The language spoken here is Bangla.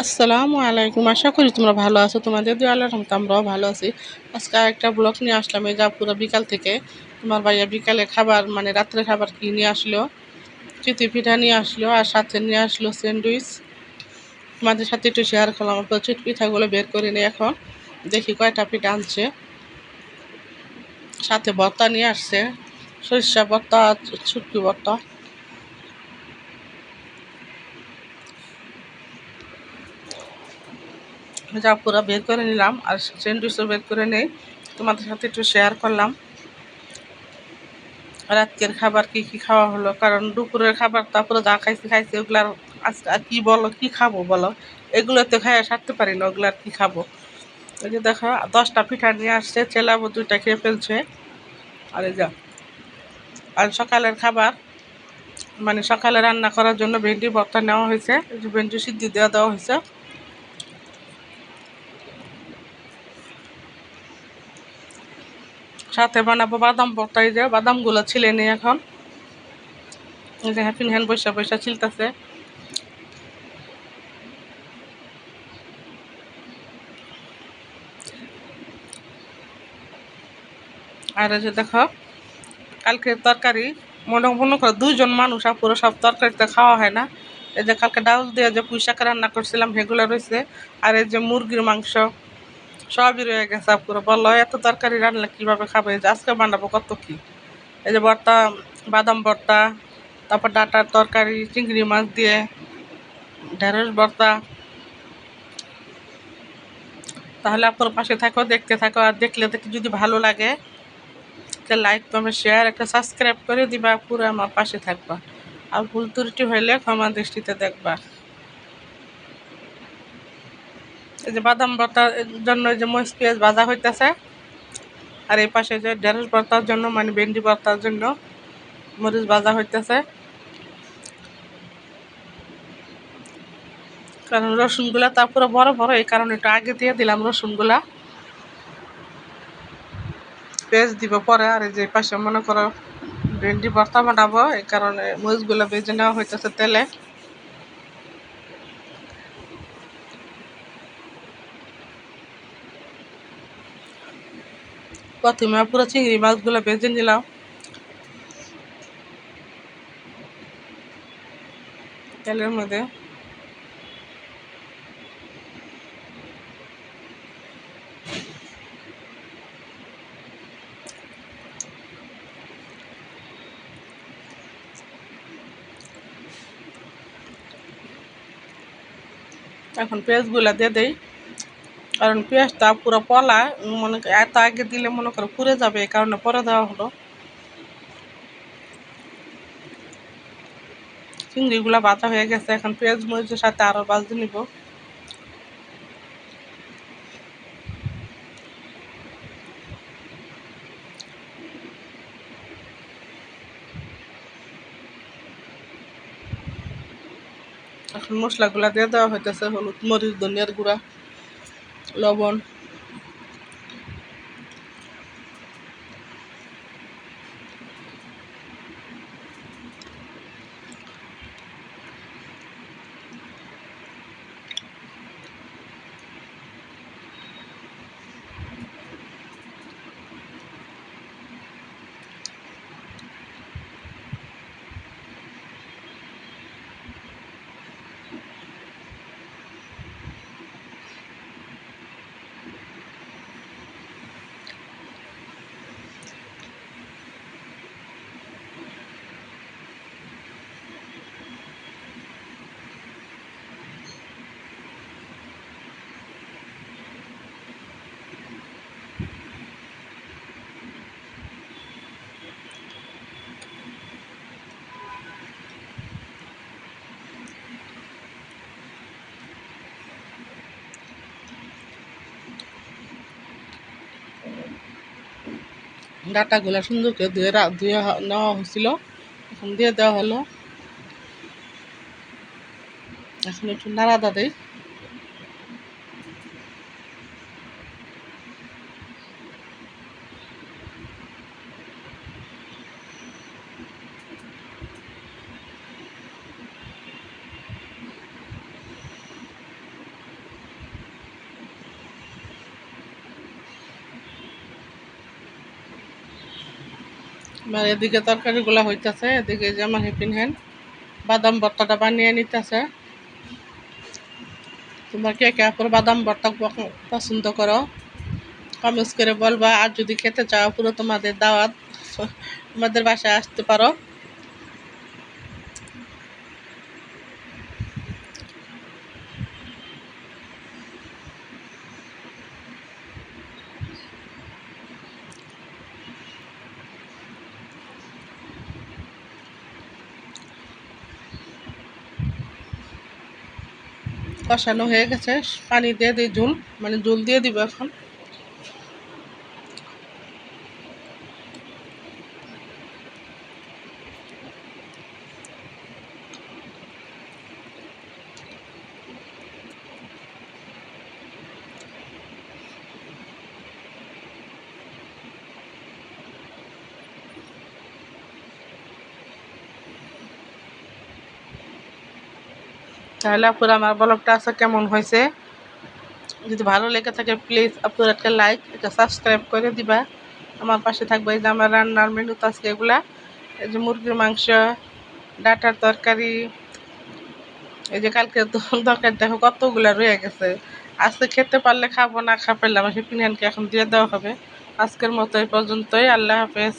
আসসালামু আলাইকুম। আশা করি তোমরা ভালো আছো। তোমাদের দোয়া আল্লাহর রহমতে আমরাও ভালো আছি। আজকে একটা ব্লগ নিয়ে আসলাম। এই যা পুরো বিকাল থেকে তোমার ভাইয়া বিকালে খাবার মানে রাত্রে খাবার কি নিয়ে আসলো, চিতই পিঠা নিয়ে আসলো আর সাথে নিয়ে আসলো স্যান্ডউইচ। তোমাদের সাথে একটু শেয়ার করলাম। আপনার চিত পিঠাগুলো বের করে নিয়ে এখন দেখি কয়টা পিঠা আনছে। সাথে ভর্তা নিয়ে আসছে, সরিষা ভর্তা, শুটকি ভর্তা। যা পুরো বের করে নিলাম আর স্যান্ডউইচও বের করে নেই, তোমাদের সাথে একটু শেয়ার করলাম রাতের খাবার কি কি খাওয়া হলো। কারণ দুপুরের খাবার তারপরে যা খাইছি খাইছি ওগুলো আর আজকে আর কি বলো কি খাবো বলো, এগুলো তো খাইয়া সারতে পারি না, ওগুলো আর কি খাবো। ওই যে দেখো 10টা পিঠা নিয়ে আসছে, চেলাবো 2টা খেয়ে ফেলছে। আর এই যা আর সকালের খাবার মানে সকালে রান্না করার জন্য ভেন্ডি ভর্তা নেওয়া হয়েছে, ভেন্ডি সিদ্ধ দেওয়া হয়েছে। সাথে বানাবো বাদাম ভর্তা। এই যে বাদামগুলো ছিলে নেই এখন, এই যে হ্যাপিন হ্যান্ড বৈশা বৈশা ছিলতেছে। আর এই যে দেখো কালকে তরকারি, মনে মনে করো 2জন মানুষ আর পুরো সব তরকারিতে খাওয়া হয় না। এই যে কালকে ডাউল দিয়ে যে পুঁই শাক রান্না করছিলাম সেগুলো রয়েছে। আর এই যে মুরগির মাংস সবই রয়ে গেছে পুরো। বললো এত তরকারি রান্না কিভাবে খাবে, এই যে আজকে বানাবো কত কি। এই যে ভর্তা, বাদাম ভর্তা, তারপর ডাটার তরকারি, চিংড়ি মাছ দিয়ে ঢেঁড়স ভর্তা। তাহলে আপনার পাশে থাকো, দেখতে থাকো। আর দেখলে দেখতে যদি ভালো লাগে একটা লাইক কমেন্ট শেয়ার একটা সাবস্ক্রাইব করে দিবা, পুরো আমার পাশে থাকবা। আর ভুল ত্রুটি হইলে ক্ষমা দৃষ্টিতে দেখবা। এই যে বাদাম ভর্তার জন্য এই যে মরিচ পেঁয়াজ ভাজা হইতেছে। আর এই পাশে যে ঢেঁড়স ভর্তার জন্য মানে ভেন্ডি ভর্তার জন্য মরিচ ভাজা হইতেছে। কারণ রসুনগুলা তারপরে বড় বড়, এই কারণে একটু আগে দিয়ে দিলাম রসুনগুলা, পেঁয়াজ দিব পরে। আর এই যে পাশে মনে করো ভেন্ডি ভর্তা বানাবো, এই কারণে মরিচগুলো ভেজে নেওয়া হইতেছে তেলে। প্রথমে পুরো চিংড়ি মাছগুলো ভেজে নিলাম তেলের মধ্যে। এখন পেঁয়াজগুলো দিয়ে দেই, কারণ পেঁয়াজটা পুরো পলা, মনে এত আগে দিলে মনে করো পুড়ে যাবে, এই কারণে পরে দেওয়া হলো। চিংড়িগুলো ভাজা হয়ে গেছে, এখন পেঁয়াজ মরিচের সাথে আরও ভাজতে নিব। এখন মশলাগুলো দিয়ে দেওয়া হইতেছে, হলুদ মরিচ ধনিয়ার গুঁড়া লবণ। ডাটাগুলো সুন্দর করে ধুয়ে ধুয়ে নেওয়া হয়েছিল, এখন দিয়ে দেওয়া হলো। এখন একটু নাড়াদা দেই। আমার এদিকে তরকারিগুলো হইতেছে, এদিকে যে আমার হেপিন হ্যান বাদাম ভর্তাটা বানিয়ে নিতেছে। তোমরা কে কে আপুর বাদাম ভর্তা পছন্দ করো কমেন্টস করে বলবা। আর যদি খেতে চাও পুরো তোমাদের দাওয়াত, তোমাদের বাসায় আসতে পারো। কষানো হয়ে গেছে, পানি দিয়ে দিই ঝোল, মানে ঝোল দিয়ে দিব এখন। তাহলে আপুরা আমার ব্লগটা আছে কেমন হয়েছে, যদি ভালো লেগে থাকে প্লিজ আপুরা একটা লাইক, একটা সাবস্ক্রাইব করে দিবা। আমার পাশে থাকবে। এই যে আমার রান্নার মেনু তো আজকে এগুলা, এই যে মুরগির মাংস, ডাটার তরকারি, এই যে কালকে তরকারি দেখো কতগুলা রয়ে গেছে। আজকে খেতে পারলে খাবো, না খা পারলে আমার হিপিনহানকে এখন দিয়ে দেওয়া হবে। আজকের মতো এই পর্যন্তই, আল্লাহ হাফেজ।